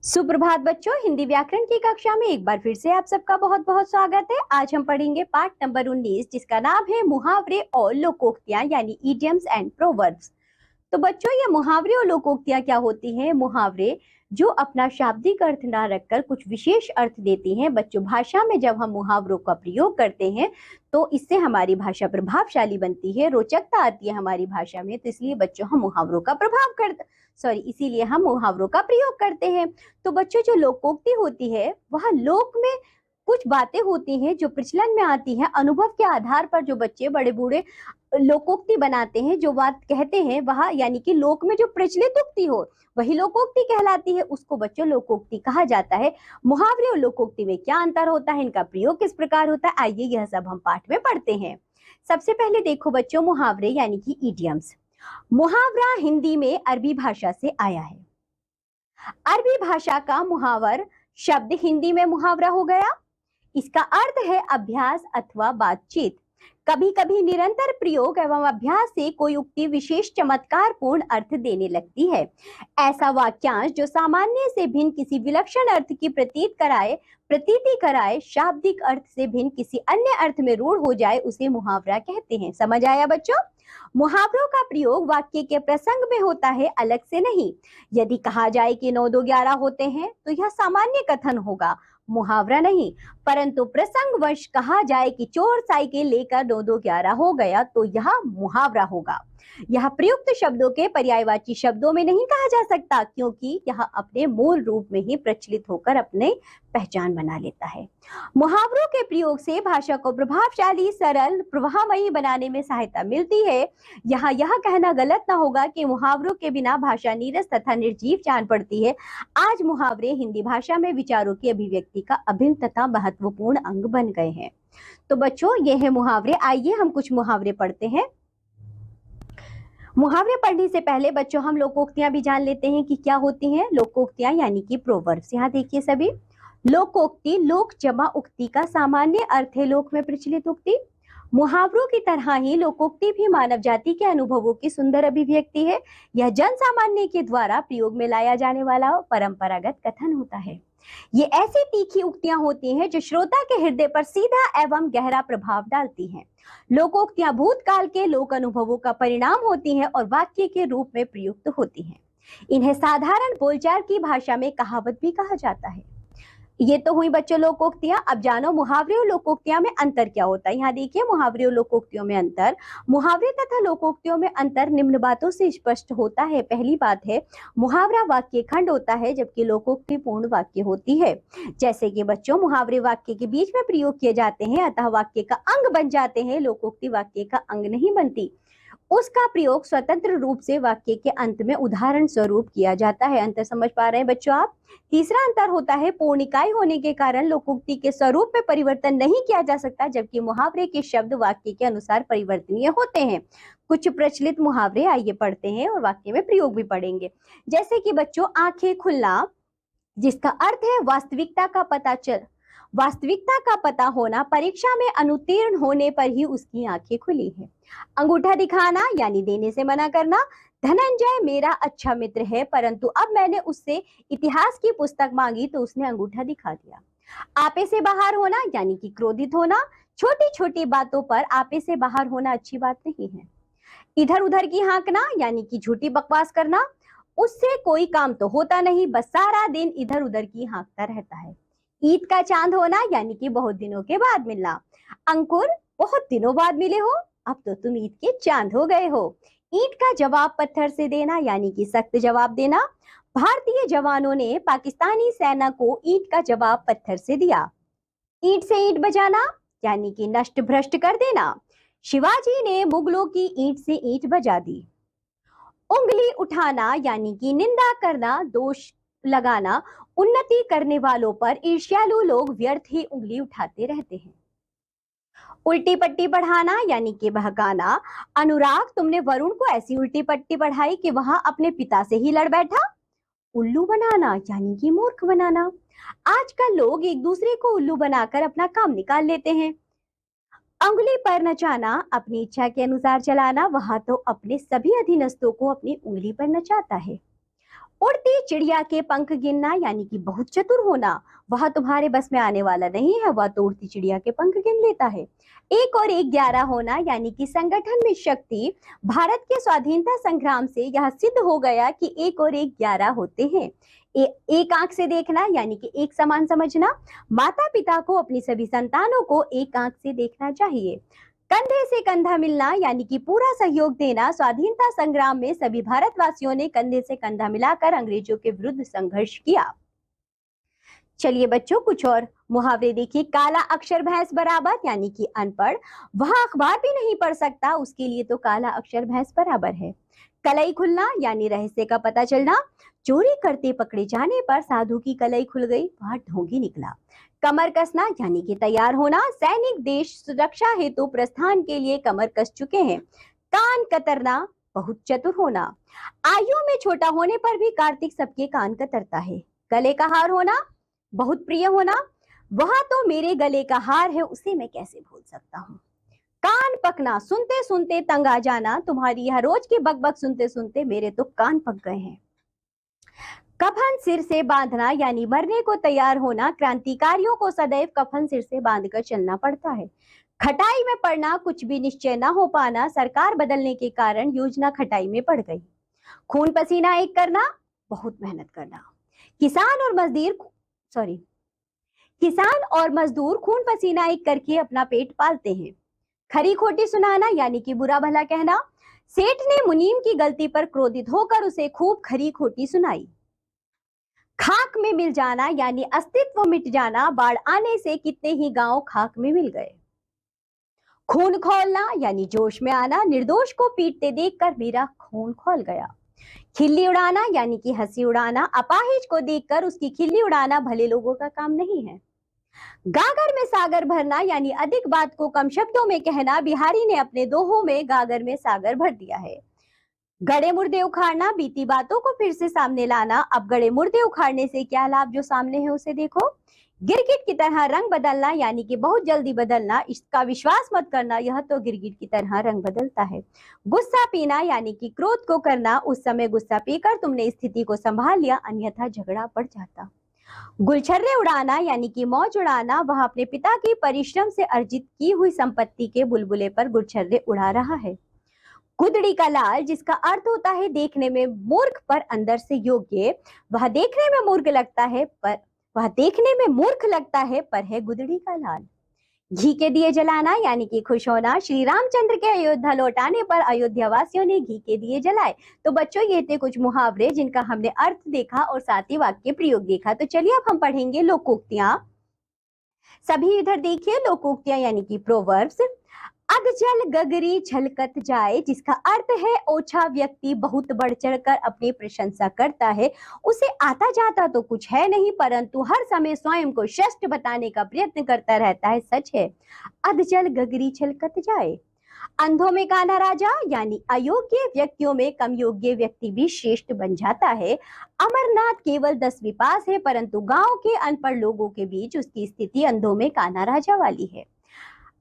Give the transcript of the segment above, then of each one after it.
सुप्रभात बच्चों, हिंदी व्याकरण की कक्षा में एक बार फिर से आप सबका बहुत बहुत स्वागत है। आज हम पढ़ेंगे पाठ नंबर 19 जिसका नाम है मुहावरे और लोकोक्तियां यानी इडियम्स एंड प्रोवर्ब्स। तो बच्चों, ये मुहावरे और लोकोक्तियां क्या होती हैं? मुहावरे जो अपना शाब्दिक अर्थ ना रखकर कुछ विशेष अर्थ देती हैं। बच्चों, भाषा में जब हम मुहावरों का प्रयोग करते हैं तो इससे हमारी भाषा प्रभावशाली बनती है, रोचकता आती है हमारी भाषा में। तो इसलिए बच्चों हम मुहावरों का इसीलिए हम मुहावरों का प्रयोग करते हैं। तो बच्चों, जो लोकोक्ति होती है वह लोक में कुछ बातें होती हैं जो प्रचलन में आती हैं। अनुभव के आधार पर जो बच्चे बड़े बूढ़े लोकोक्ति बनाते हैं, जो बात कहते हैं वह यानी कि लोक में जो प्रचलित उक्ति हो वही लोकोक्ति कहलाती है, उसको बच्चों लोकोक्ति कहा जाता है। मुहावरे और लोकोक्ति में क्या अंतर होता है, इनका प्रयोग किस प्रकार होता है, आइए यह सब हम पाठ में पढ़ते हैं। सबसे पहले देखो बच्चों, मुहावरे यानी कि इडियम्स। मुहावरा हिंदी में अरबी भाषा से आया है। अरबी भाषा का मुहावर शब्द हिंदी में मुहावरा हो गया। इसका अर्थ है अभ्यास अथवा बातचीत। कभी कभी निरंतर प्रयोग एवं अभ्यास से कोई उक्ति विशेष चमत्कार पूर्ण अर्थ देने लगती है। ऐसा वाक्यांश जो सामान्य से भिन्न किसी विलक्षण अर्थ की प्रतीति कराए, शाब्दिक अर्थ से भिन्न किसी अन्य अर्थ में रूढ़ हो जाए, उसे मुहावरा कहते हैं। समझ आया बच्चों? मुहावरों का प्रयोग वाक्य के प्रसंग में होता है, अलग से नहीं। यदि कहा जाए कि 9 2 11 होते हैं तो यह सामान्य कथन होगा, मुहावरा नहीं। परंतु प्रसंगवश कहा जाए कि चोर साइकिल लेकर 9 2 11 हो गया तो यह मुहावरा होगा। यह प्रयुक्त शब्दों के पर्यायवाची शब्दों में नहीं कहा जा सकता, क्योंकि यह अपने मूल रूप में ही प्रचलित होकर अपने पहचान बना लेता है। मुहावरों के प्रयोग से भाषा को प्रभावशाली, सरल, प्रवाहमयी बनाने में सहायता मिलती है। यहाँ यह कहना गलत ना होगा कि मुहावरों के बिना भाषा नीरस तथा निर्जीव जान पड़ती है। आज मुहावरे हिंदी भाषा में विचारों की अभिव्यक्ति का अभिन्न तथा महत्वपूर्ण अंग बन गए हैं। तो बच्चों, ये है मुहावरे। आइए हम कुछ मुहावरे पढ़ते हैं। मुहावरे पढ़ने से पहले बच्चों हम लोकोक्तियां भी जान लेते हैं कि क्या होती हैं। लोकोक्तियां यानी कि प्रोवर्ब्स। यहाँ देखिए सभी, लोकोक्ति लोक जमा उक्ति का सामान्य अर्थ है, लोक में प्रचलित उक्ति। मुहावरों की तरह ही लोकोक्ति भी मानव जाति के अनुभवों की सुंदर अभिव्यक्ति है। यह जन सामान्य के द्वारा प्रयोग में लाया जाने वाला परंपरागत कथन होता है। ये ऐसी तीखी उक्तियां होती हैं जो श्रोता के हृदय पर सीधा एवं गहरा प्रभाव डालती हैं। लोकोक्तियां भूतकाल के लोक अनुभवों का परिणाम होती हैं और वाक्य के रूप में प्रयुक्त होती हैं। इन्हें साधारण बोलचाल की भाषा में कहावत भी कहा जाता है। ये तो हुई बच्चों लोकोक्तियां। अब जानो मुहावरे और लोकोक्तियां में अंतर क्या होता है। यहाँ देखिए, मुहावरे और लोकोक्तियों में अंतर। मुहावरे तथा लोकोक्तियों में अंतर निम्न बातों से स्पष्ट होता है। पहली बात है, मुहावरा वाक्य खंड होता है जबकि लोकोक्ति पूर्ण वाक्य होती है। जैसे कि बच्चों, मुहावरे वाक्य के बीच में प्रयोग किए जाते हैं अतः वाक्य का अंग बन जाते हैं। लोकोक्ति वाक्य का अंग नहीं बनती, उसका प्रयोग स्वतंत्र रूप से वाक्य के अंत में उदाहरण स्वरूप किया जाता है। अंतर समझ पा रहे हैं बच्चों आप? तीसरा अंतर होता है, पूर्ण इकाई होने के कारण लोकोक्ति के स्वरूप में परिवर्तन नहीं किया जा सकता, जबकि मुहावरे के शब्द वाक्य के अनुसार परिवर्तनीय होते हैं। कुछ प्रचलित मुहावरे आइए पढ़ते हैं और वाक्य में प्रयोग भी पढ़ेंगे। जैसे कि बच्चों, आंखें खुलना, जिसका अर्थ है वास्तविकता का पता होना, परीक्षा में अनुत्तीर्ण होने पर ही उसकी आंखें खुली है। अंगूठा दिखाना यानी देने से मना करना। धनंजय मेरा अच्छा मित्र है, परंतु अब मैंने उससे इतिहास की पुस्तक मांगी तो उसने अंगूठा दिखा दिया। आपे से बाहर होना यानी कि क्रोधित होना। छोटी छोटी बातों पर आपे से बाहर होना अच्छी बात नहीं है। इधर उधर की हाँकना यानी कि झूठी बकवास करना। उससे कोई काम तो होता नहीं, बस सारा दिन इधर उधर की हाँकता रहता है। ईद का चांद होना यानी कि बहुत दिनों के बाद मिलना। अंकुर, बहुत दिनों बाद मिले हो, अब तो तुम ईद के चांद हो गए हो। ईंट का जवाब पत्थर से देना यानी कि सख्त जवाब देना। भारतीय जवानों ने पाकिस्तानी सेना को ईंट का जवाब पत्थर से दिया। ईंट से ईंट बजाना यानी कि नष्ट भ्रष्ट कर देना। शिवाजी ने मुगलों की ईंट से ईंट बजा दी। उंगली उठाना यानी कि निंदा करना, दोष लगाना। उन्नति करने वालों पर ईर्ष्यालु लोग व्यर्थ ही उंगली उठाते रहते हैं। उल्टी पट्टी पढ़ाना यानी कि बहकाना। अनुराग, तुमने वरुण को ऐसी उल्टी पट्टी पढ़ाई कि वह अपने पिता से ही लड़ बैठा। उल्लू बनाना यानी कि मूर्ख बनाना। आजकल लोग एक दूसरे को उल्लू बनाकर अपना काम निकाल लेते हैं। अंगुली पर नचाना, अपनी इच्छा के अनुसार चलाना। वह तो अपने सभी अधीनस्थों को अपनी उंगली पर नचाता है। उड़ती चिड़िया के पंख गिनना यानी कि बहुत चतुर होना, वह तुम्हारे बस में आने वाला नहीं है, वह तो उड़ती चिड़िया के पंख गिन लेता है। एक और एक 11 होना यानी कि संगठन में शक्ति। भारत के स्वाधीनता संग्राम से यह सिद्ध हो गया कि एक और एक 11 होते हैं। एक आंख से देखना यानी कि एक समान समझना। माता पिता को अपनी सभी संतानों को एक आंख से देखना चाहिए। कंधे से कंधा मिलना यानी कि पूरा सहयोग देना। स्वाधीनता संग्राम में सभी भारतवासियों ने कंधे से कंधा मिलाकर अंग्रेजों के विरुद्ध संघर्ष किया। चलिए बच्चों, कुछ और मुहावरे देखिए। काला अक्षर भैंस बराबर यानी कि अनपढ़, वह अखबार भी नहीं पढ़ सकता, उसके लिए तो काला अक्षर भैंस बराबर है। कलई खुलना यानी रहस्य का पता चलना। चोरी करते पकड़े जाने पर साधु की कलई खुल गई, वह ढोंगी निकला। कमर कसना यानी कि तैयार होना। सैनिक देश सुरक्षा हेतु प्रस्थान के लिए कमर कस चुके हैं। कान कतरना, बहुत चतुर होना। आयु में छोटा होने पर भी कार्तिक सबके कान कतरता है। गले का हार होना, बहुत प्रिय होना। वह तो मेरे गले का हार है, उसे मैं कैसे भूल सकता हूँ। कान पकना, सुनते सुनते तंग आ जाना। तुम्हारी यह रोज की बकबक सुनते सुनते मेरे तो कान पक गए हैं। कफन सिर से बांधना यानी मरने को तैयार होना। क्रांतिकारियों को सदैव कफन सिर से बांधकर चलना पड़ता है। खटाई में पड़ना, कुछ भी निश्चय न हो पाना। सरकार बदलने के कारण योजना खटाई में पड़ गई। खून पसीना एक करना, बहुत मेहनत करना। किसान और मजदूर खून पसीना एक करके अपना पेट पालते हैं। खरी खोटी सुनाना यानी कि बुरा भला कहना। सेठ ने मुनीम की गलती पर क्रोधित होकर उसे खूब खरी खोटी सुनाई। खाक में मिल जाना यानी अस्तित्व मिट जाना। बाढ़ आने से कितने ही गांव खाक में मिल गए। खून खौलना यानी जोश में आना। निर्दोष को पीटते देखकर मेरा खून खौल गया। खिल्ली उड़ाना यानी कि हंसी उड़ाना। अपाहिज को देखकर उसकी खिल्ली उड़ाना भले लोगों का काम नहीं है। गागर में सागर भरना यानी अधिक बात को कम शब्दों में कहना। बिहारी ने अपने दोहों में गागर में सागर भर दिया है। गड़े मुर्दे उखाड़ना, बीती बातों को फिर से सामने लाना। अब गड़े मुर्दे उखाड़ने से क्या लाभ, जो सामने है उसे देखो। गिरगिट की तरह रंग बदलना यानी कि बहुत जल्दी बदलना। इसका विश्वास मत करना, यह तो गिरगिट की तरह रंग बदलता है। गुस्सा पीना यानी कि क्रोध को करना। उस समय गुस्सा पीकर तुमने स्थिति को संभाल लिया, अन्यथा झगड़ा बढ़ जाता। गुलछर्रे उड़ाना यानी कि मौज उड़ाना। वह अपने पिता की परिश्रम से अर्जित की हुई संपत्ति के बुलबुले पर गुलछर्रे उड़ा रहा है। गुदड़ी का लाल, जिसका अर्थ होता है देखने में मूर्ख पर अंदर से योग्य। वह देखने में मूर्ख लगता है पर है गुदड़ी का लाल। घी के दिए जलाना यानी कि खुश होना। श्री रामचंद्र के अयोध्या लौटाने पर अयोध्या वासियों ने घी के दिए जलाए। तो बच्चों, ये थे कुछ मुहावरे जिनका हमने अर्थ देखा और साथ ही वाक्य प्रयोग देखा। तो चलिए अब हम पढ़ेंगे लोकोक्तियां। सभी इधर देखिए, लोकोक्तियां यानी कि प्रोवर्ब्स। अध जल गगरी छलकत जाए, जिसका अर्थ है ओछा व्यक्ति बहुत बढ़ चढ़कर अपनी प्रशंसा करता है। उसे आता जाता तो कुछ है नहीं, परंतु हर समय स्वयं को श्रेष्ठ बताने का प्रयत्न करता रहता है। सच है, अध जल गगरी छलकत जाए। अंधों में काना राजा यानी अयोग्य व्यक्तियों में कम योग्य व्यक्ति भी श्रेष्ठ बन जाता है। अमरनाथ केवल 10वीं पास है, परंतु गांव के अनपढ़ लोगों के बीच उसकी स्थिति अंधों में काना राजा वाली है।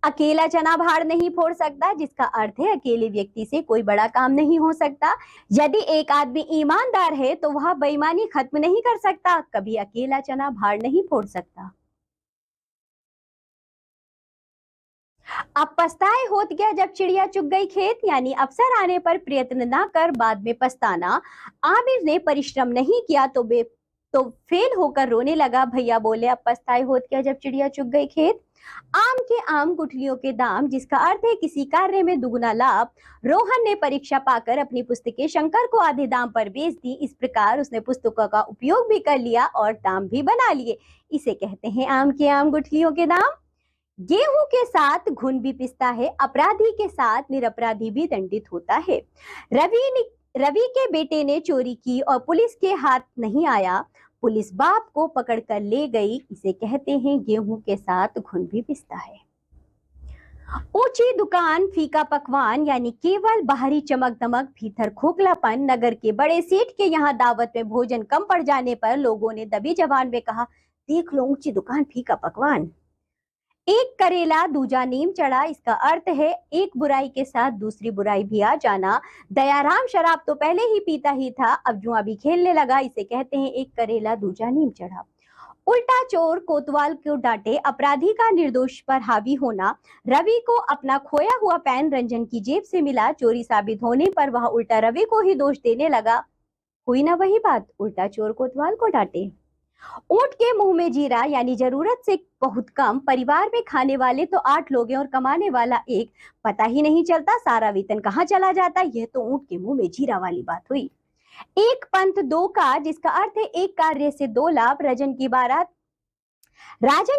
अकेला चना भाड़ नहीं फोड़ सकता, जिसका अर्थ है अकेले व्यक्ति से कोई बड़ा काम नहीं हो सकता। यदि एक आदमी ईमानदार है तो वह बेईमानी खत्म नहीं कर सकता, कभी अकेला चना भाड़ नहीं फोड़ सकता। अब पछताए होत गया जब चिड़िया चुग गई खेत, यानी अवसर आने पर प्रयत्न ना कर बाद में पछताना। आमिर ने परिश्रम नहीं किया तो फेल होकर रोने लगा। भैया बोले, अब पछताए होत गया जब चिड़िया चुग गई खेत। आम के आम गुठलियों के दाम, जिसका अर्थ है किसी कार्य में दुगुना लाभ। रोहन ने परीक्षा पाकर अपनी पुस्तकें शंकर को आधे दाम पर बेच दी। इस प्रकार उसने पुस्तकों का उपयोग भी कर लिया और दाम भी बना लिए। इसे कहते हैं आम के आम गुठलियों के दाम। गेहूं के साथ घुन भी पिसता है, अपराधी के साथ निरपराधी भी दंडित होता है। रवि के बेटे ने चोरी की और पुलिस के हाथ नहीं आया, पुलिस बाप को पकड़कर ले गई। इसे कहते हैं गेहूं के साथ घुन भी पिसता है। ऊंची दुकान फीका पकवान, यानी केवल बाहरी चमक दमक भीतर खोखलापन। नगर के बड़े सेठ के यहाँ दावत में भोजन कम पड़ जाने पर लोगों ने दबी जबान में कहा, देख लो ऊंची दुकान फीका पकवान। एक करेला दूजा नीम चढ़ा, इसका अर्थ है एक बुराई के साथ दूसरी बुराई भी आ जाना। दयाराम शराब तो पहले ही पीता ही था, अब जुआ भी खेलने लगा, इसे कहते हैं एक करेला दूजा नीम चढ़ा। उल्टा चोर कोतवाल को डांटे, अपराधी का निर्दोष पर हावी होना। रवि को अपना खोया हुआ पेन रंजन की जेब से मिला, चोरी साबित होने पर वह उल्टा रवि को ही दोष देने लगा। हुई ना वही बात, उल्टा चोर कोतवाल को डांटे। ऊंट के मुंह में जीरा यानी जरूरत से बहुत कम, परिवार में खाने वाले तो 8 लोग हैं और कमाने वाला एक, पता ही नहीं चलता सारा वेतन कहाँ चला जाता। यह तो ऊंट के मुंह में जीरा वाली बात हुई। एक पंथ दो काज, जिसका अर्थ है एक कार्य से 2 लाभ। राजन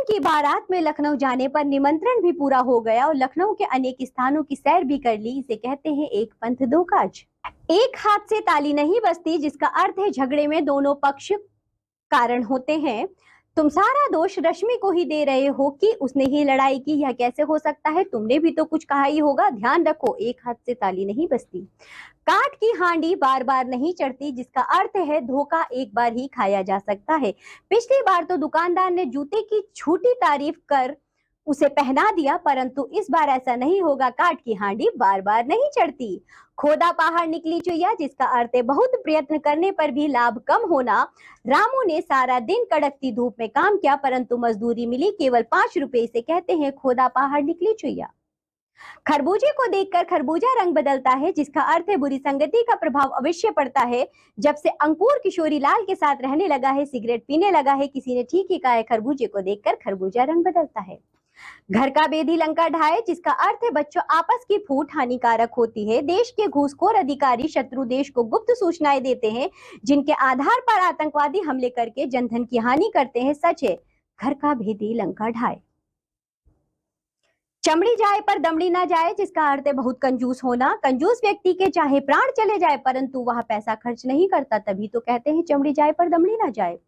की बारात में लखनऊ जाने पर निमंत्रण भी पूरा हो गया और लखनऊ के अनेक स्थानों की सैर भी कर ली, इसे कहते हैं एक पंथ दो काज। एक हाथ से ताली नहीं बजती, जिसका अर्थ है झगड़े में दोनों पक्ष कारण होते हैं। तुम सारा दोष रश्मि को ही दे रहे हो कि उसने ही लड़ाई की, यह कैसे हो सकता है, तुमने भी तो कुछ कहा ही होगा, ध्यान रखो एक हाथ से ताली नहीं बजती। काठ की हांडी बार बार नहीं चढ़ती, जिसका अर्थ है धोखा एक बार ही खाया जा सकता है। पिछली बार तो दुकानदार ने जूते की झूठी तारीफ कर उसे पहना दिया, परंतु इस बार ऐसा नहीं होगा, काठ की हांडी बार बार नहीं चढ़ती। खोदा पहाड़ निकली चुईया, जिसका अर्थ है बहुत प्रयत्न करने पर भी लाभ कम होना। रामू ने सारा दिन कड़कती धूप में काम किया, परंतु मजदूरी मिली केवल 5 रुपए, से कहते हैं खोदा पहाड़ निकली चुईया। खरबूजे को देखकर खरबूजा रंग बदलता है, जिसका अर्थ है बुरी संगति का प्रभाव अवश्य पड़ता है। जब से अंकुर किशोरी लाल के साथ रहने लगा है, सिगरेट पीने लगा है, किसी ने ठीक ही कहा है, खरबूजे को देखकर खरबूजा रंग बदलता है। घर का बेदी लंका ढाए, जिसका अर्थ है बच्चों आपस की फूट हानिकारक होती है। देश के घूसखोर अधिकारी शत्रु देश को गुप्त सूचनाएं देते हैं, जिनके आधार पर आतंकवादी हमले करके जनधन की हानि करते हैं। सच है, घर का भेदी लंका ढाए। चमड़ी जाए पर दमड़ी ना जाए, जिसका अर्थ है बहुत कंजूस होना। कंजूस व्यक्ति के चाहे प्राण चले जाए परंतु वह पैसा खर्च नहीं करता, तभी तो कहते हैं चमड़ी जाए पर दमड़ी ना जाए।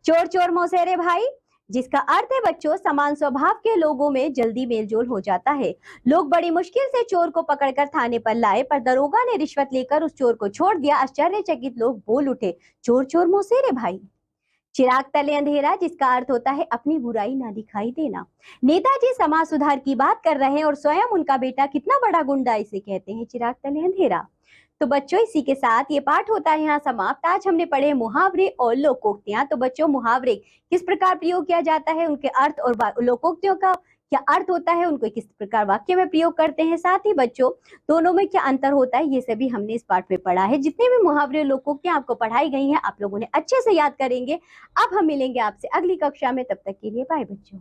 चोर चोर मौसेरे भाई, जिसका अर्थ है बच्चों समान स्वभाव के लोगों में जल्दी मेलजोल हो जाता है। लोग बड़ी मुश्किल से चोर को पकड़कर थाने पर लाए, पर दरोगा ने रिश्वत लेकर उस चोर को छोड़ दिया। आश्चर्यचकित लोग बोल उठे, चोर चोर मौसेरे भाई। चिराग तले अंधेरा, जिसका अर्थ होता है अपनी बुराई ना दिखाई देना। नेताजी समाज सुधार की बात कर रहे हैं और स्वयं उनका बेटा कितना बड़ा गुंडा, इसे कहते हैं चिराग तले अंधेरा। तो बच्चों इसी के साथ ये पाठ होता है यहाँ समाप्त। आज हमने पढ़े मुहावरे और लोकोक्तियां। तो बच्चों मुहावरे किस प्रकार प्रयोग किया जाता है, उनके अर्थ, और लोकोक्तियों का क्या अर्थ होता है, उनको किस प्रकार वाक्य में प्रयोग करते हैं, साथ ही बच्चों दोनों में क्या अंतर होता है, ये सभी हमने इस पाठ में पढ़ा है। जितने भी मुहावरे लोकोक्तियां आपको पढ़ाई गई हैं, आप लोगों ने अच्छे से याद करेंगे। अब हम मिलेंगे आपसे अगली कक्षा में, तब तक के लिए बाय बच्चों।